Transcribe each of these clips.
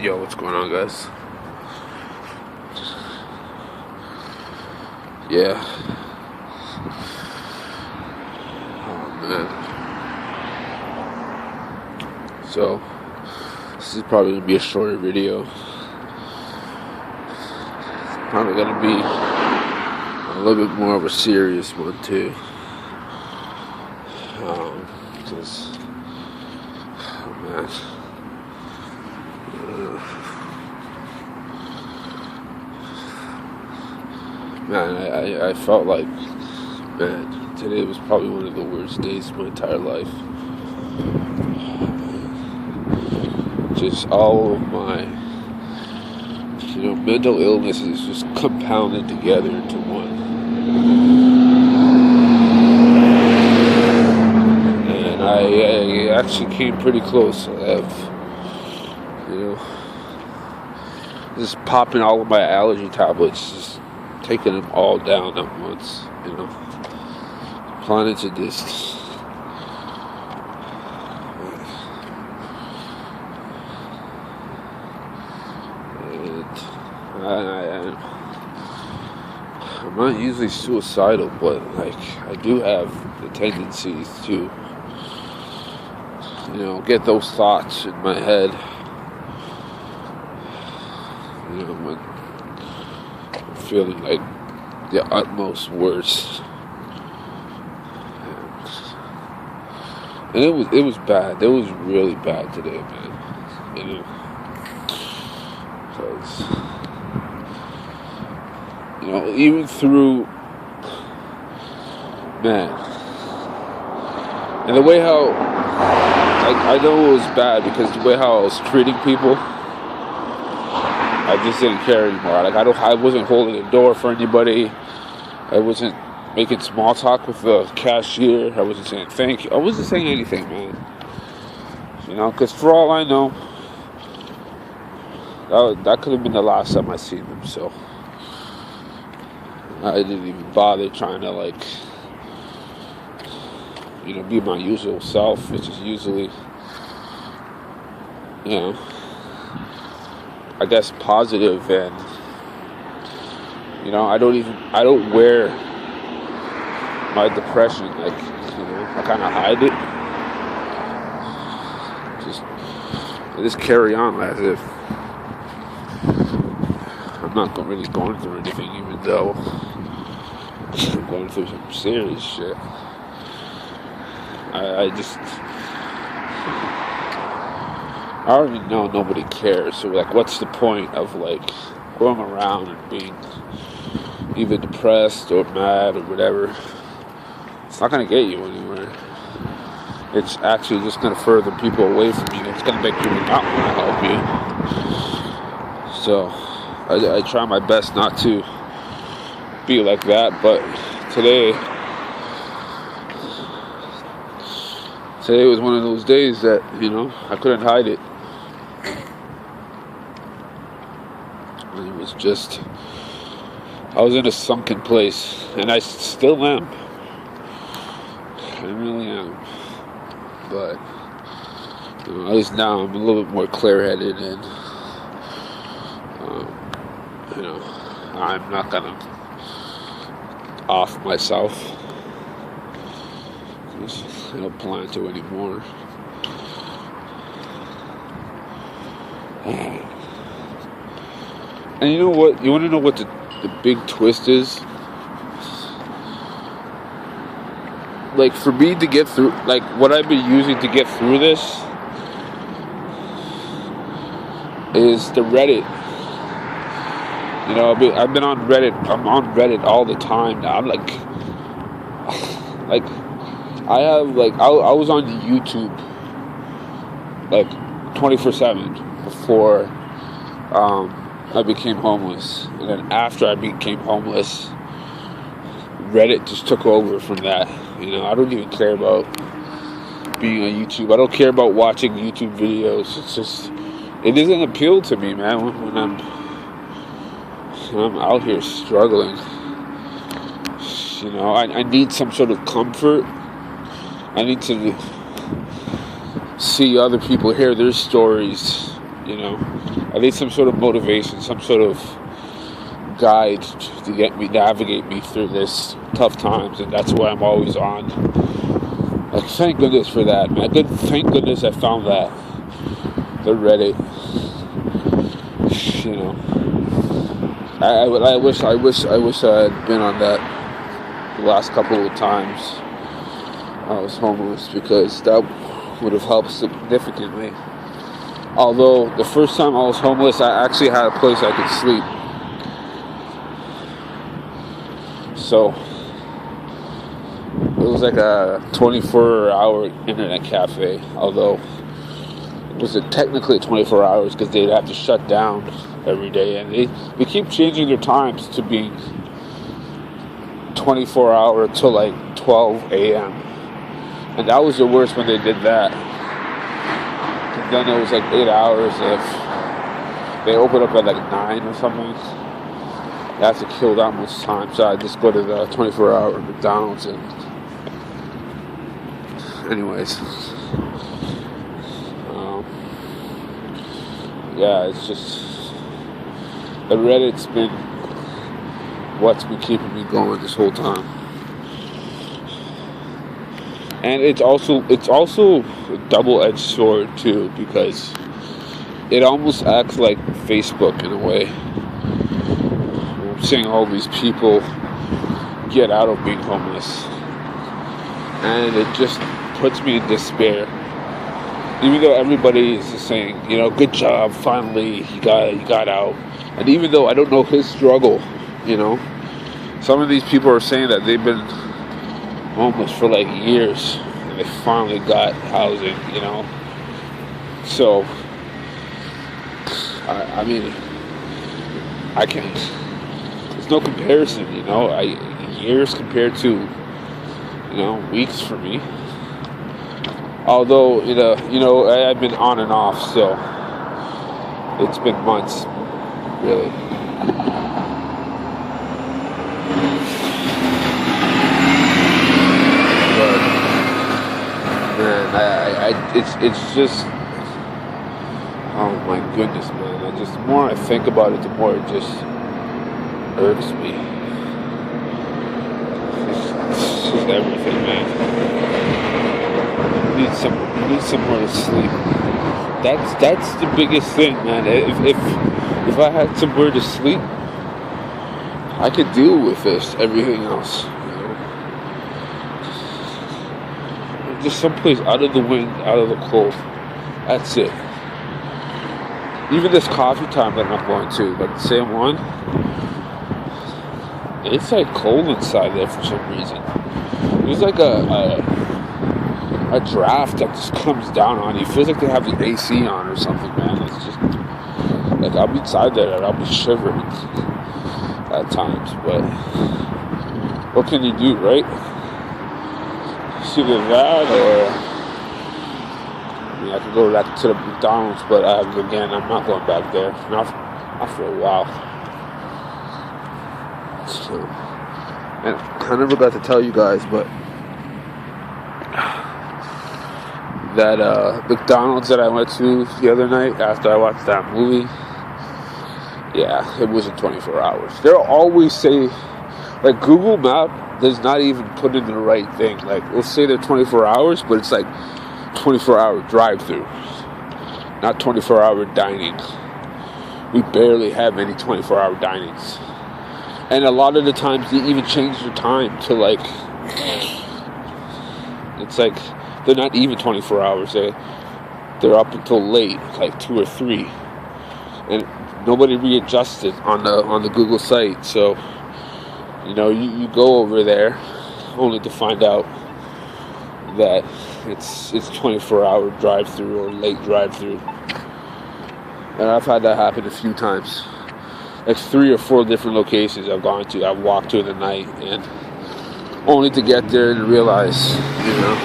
Yo, what's going on, guys? Yeah. Oh, man. So, this is probably going to be a shorter video. It's probably going to be a little bit more of a serious one, too. Because, oh, man. Man, I felt like, man, today was probably one of the worst days of my entire life. Just all of my, mental illnesses just compounded together into one. And I actually came pretty close. I have, just popping all of my allergy tablets, just taking them all down at once, planning to just I'm not usually suicidal, but I do have the tendencies to get those thoughts in my head when I'm feeling like the utmost worst. And it was bad. It was really bad today, man. Because even through, man, and the way how I know it was bad because the way how I was treating people, I just didn't care anymore. I wasn't holding the door for anybody. I wasn't making small talk with the cashier. I wasn't saying thank you. I wasn't saying anything, man. Because for all I know, that could have been the last time I seen them. So I didn't even bother trying to be my usual self, which is usually, I guess positive, and I don't wear my depression, I kind of hide it. I just carry on as if I'm not really going through anything, even though I'm going through some serious shit. I don't even know nobody cares. So what's the point of going around and being either depressed or mad or whatever? It's not gonna get you anywhere. It's actually just gonna further people away from you. It's gonna make people not want to help you. So I try my best not to be like that, but today was one of those days that I couldn't hide it. It was just, I was in a sunken place, and I still am. I really am. But at least now I'm a little bit more clear-headed, and I'm not gonna off myself. I don't plan to anymore. And you know what? You want to know what the big twist is? For me to get through, what I've been using to get through this is the Reddit. I've been on Reddit. I'm on Reddit all the time now. I'm I have I was on YouTube 24/7 before I became homeless, and then after I became homeless, Reddit just took over from that. I don't even care about being on YouTube. I don't care about watching YouTube videos. It's just, it doesn't appeal to me, man. When I'm out here struggling, I need some sort of comfort. I need to see other people, hear their stories, you know. I need some sort of motivation, some sort of guide to navigate me through this tough times, and that's why I'm always on. Like, thank goodness for that, man. Thank goodness I found that. The Reddit, you know. I wish I had been on that the last couple of times I was homeless, because that would have helped significantly. Although the first time I was homeless, I actually had a place I could sleep. So it was like a 24-hour internet cafe, although it wasn't technically 24 hours because they'd have to shut down every day, and they keep changing their times to being 24 hour till like 12 a.m. And that was the worst when they did that. And then it was like 8 hours if they opened up at like 9 or something. You have to kill that much time, so I just go to the 24-hour McDonald's. And anyways, yeah, it's just the Reddit's been what's been keeping me going this whole time. And it's also a double-edged sword too, because it almost acts like Facebook in a way. I'm seeing all these people get out of being homeless, and it just puts me in despair. Even though everybody is just saying, you know, good job, finally you got out, and even though I don't know his struggle, you know, some of these people are saying that they've been homeless for like years and they finally got housing, you know. So I mean, I can't. There's no comparison, you know. Years compared to, you know, weeks for me. Although, you know, I've been on and off, so it's been months, really. But man, it's just, oh my goodness, man. The more I think about it, the more it just irks me. It's just everything, man. You need somewhere to sleep. That's the biggest thing, man. If I had somewhere to sleep, I could deal with everything else. You know? Just someplace out of the wind, out of the cold. That's it. Even this coffee time that I'm going to, like the same one, it's like cold inside there for some reason. There's like a draft that just comes down on you. It feels like they have the AC on or something, man. It's just like I'll be inside there and I'll be shivering at times, but what can you do, right? It's either that or I could go back to the McDonald's, but again, I'm not going back there. Not for a while. So, and I never got to tell you guys, but that McDonald's that I went to the other night after I watched that movie, yeah, it wasn't 24 hours. They'll always say, like, Google Map does not even put in the right thing. Like, we'll say they're 24 hours, but it's like 24-hour drive-through, not 24-hour dining. We barely have any 24-hour dinings. And a lot of the times they even change their time to like, it's like they're not even 24 hours. They're up until late, like 2 or 3, and nobody readjusted on the Google site. So, you know, you go over there only to find out that it's 24-hour drive-through or late drive-through. And I've had that happen a few times. Like 3 or 4 different locations I've gone to, I've walked to in the night, and only to get there and realize, you know.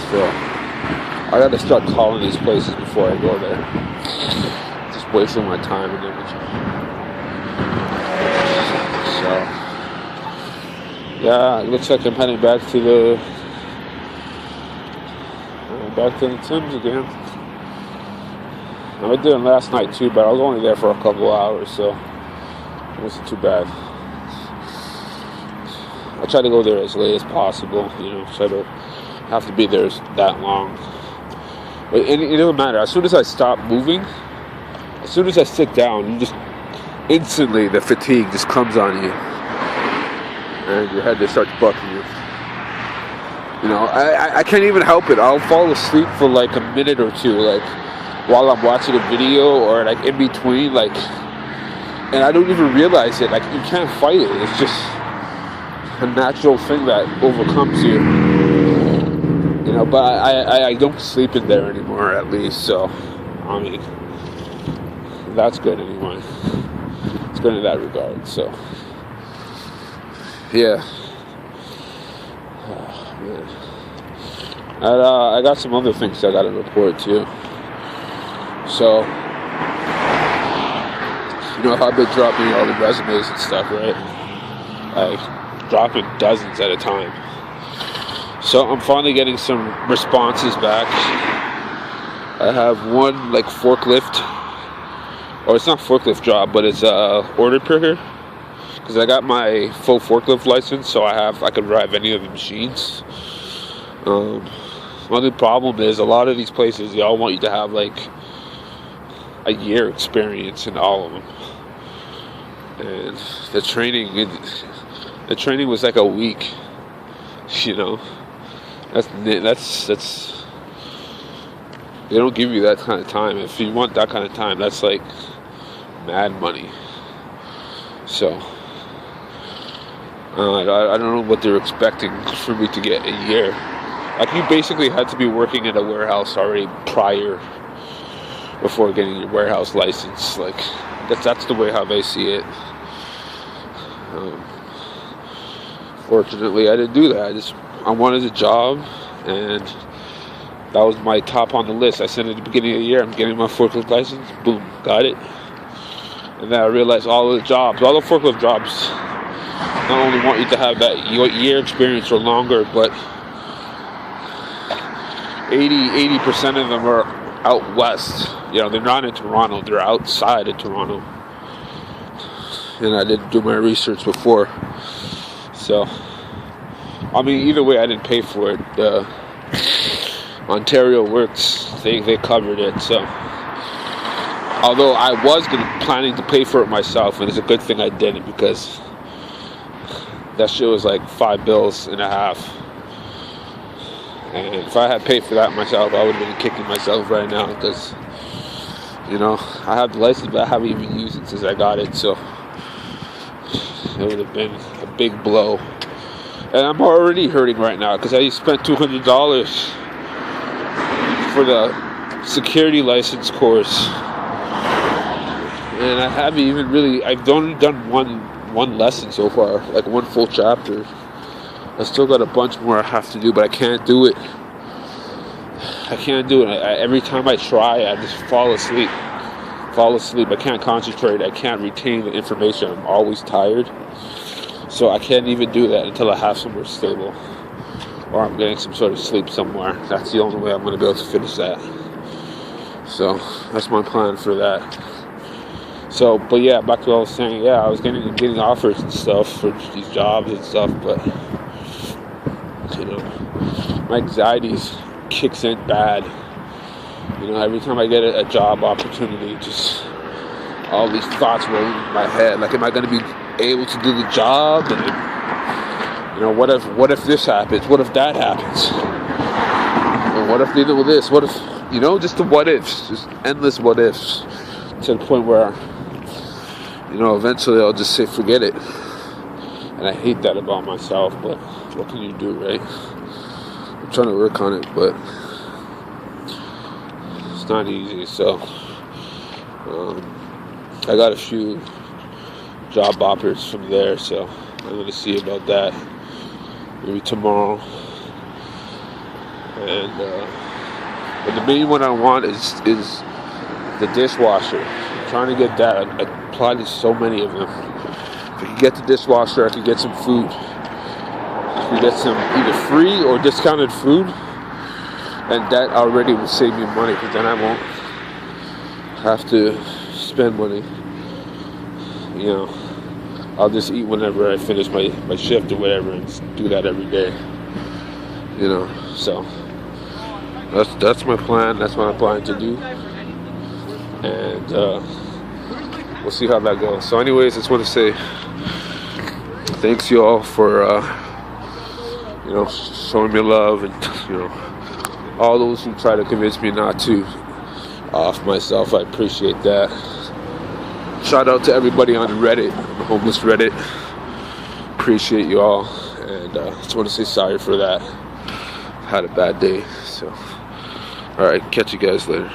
So I gotta start calling these places before I go there. Just wasting my time and everything. So yeah, it looks like I'm heading back to the Timbs again. I did it last night too, but I was only there for a couple hours, so it wasn't too bad. I try to go there as late as possible, try to have to be there that long. But it doesn't matter. As soon as I stop moving, as soon as I sit down, you just instantly the fatigue just comes on you, and your head just starts bucking you. I can't even help it. I'll fall asleep for like a minute or two, like while I'm watching a video or like in between, like, and I don't even realize it. Like, you can't fight it. It's just a natural thing that overcomes you. But I don't sleep in there anymore, at least. So, I mean, that's good anyway. It's good in that regard. So, yeah. Oh, man. And I got some other things I got to report too. So, I've been dropping all the resumes and stuff, right? Like, dropping dozens at a time. So I'm finally getting some responses back. I have one like forklift, or it's not forklift job, but it's order picker. Because I got my full forklift license, so I can drive any of the machines. Only problem is a lot of these places, they all want you to have like a year experience in all of them. And the training was like a week. That's they don't give you that kind of time. If you want that kind of time, that's like mad money. So I don't know what they're expecting for me to get a year. Like, you basically had to be working in a warehouse already prior, before getting your warehouse license. Like, that's the way how they see it. Fortunately, I didn't do that. I wanted a job, and that was my top on the list. I said at the beginning of the year, I'm getting my forklift license. Boom, got it. And then I realized all the forklift jobs, not only want you to have that year experience or longer, but 80% of them are out west. They're not in Toronto. They're outside of Toronto. And I didn't do my research before. So, I mean, either way, I didn't pay for it. Ontario Works, they covered it. So, although I was planning to pay for it myself, and it's a good thing I didn't, because that shit was like $5.50. And if I had paid for that myself, I would have been kicking myself right now, because, I have the license, but I haven't even used it since I got it. So, it would have been a big blow. And I'm already hurting right now because I spent $200 for the security license course. And I haven't even really, I've only done one lesson so far, like one full chapter. I still got a bunch more I have to do, but I can't do it. Every time I try, I just fall asleep. I can't concentrate. I can't retain the information. I'm always tired. So I can't even do that until I have somewhere stable, or I'm getting some sort of sleep somewhere. That's the only way I'm going to be able to finish that. So that's my plan for that. So, but yeah, back to what I was saying. Yeah, I was getting offers and stuff for these jobs and stuff, but my anxiety kicks in bad. Every time I get a job opportunity, just all these thoughts roll in my head. Like, am I going to be able to do the job? And what if this happens? What if that happens? And what if they do this? What if, just the what ifs, just endless what ifs, to the point where, eventually I'll just say forget it. And I hate that about myself, but what can you do, right? I'm trying to work on it, but it's not easy. So I got a few job offers from there, so I'm going to see about that maybe tomorrow. And but the main one I want is the dishwasher. I'm trying to get that. I applied to so many of them. If I can get the dishwasher, I can get some food. I can get some either free or discounted food, and that already will save me money, because then I won't have to spend money, you know, I'll just eat whenever I finish my shift or whatever, and just do that every day, you know. So that's my plan. That's what I'm planning to do, and we'll see how that goes. So anyways, I just want to say thanks you all for you know, showing me love, and you know, all those who try to convince me not to off myself. I appreciate that. Shout out to everybody on Reddit, the homeless Reddit. Appreciate you all, and just want to say sorry for that. Had a bad day, so all right, catch you guys later.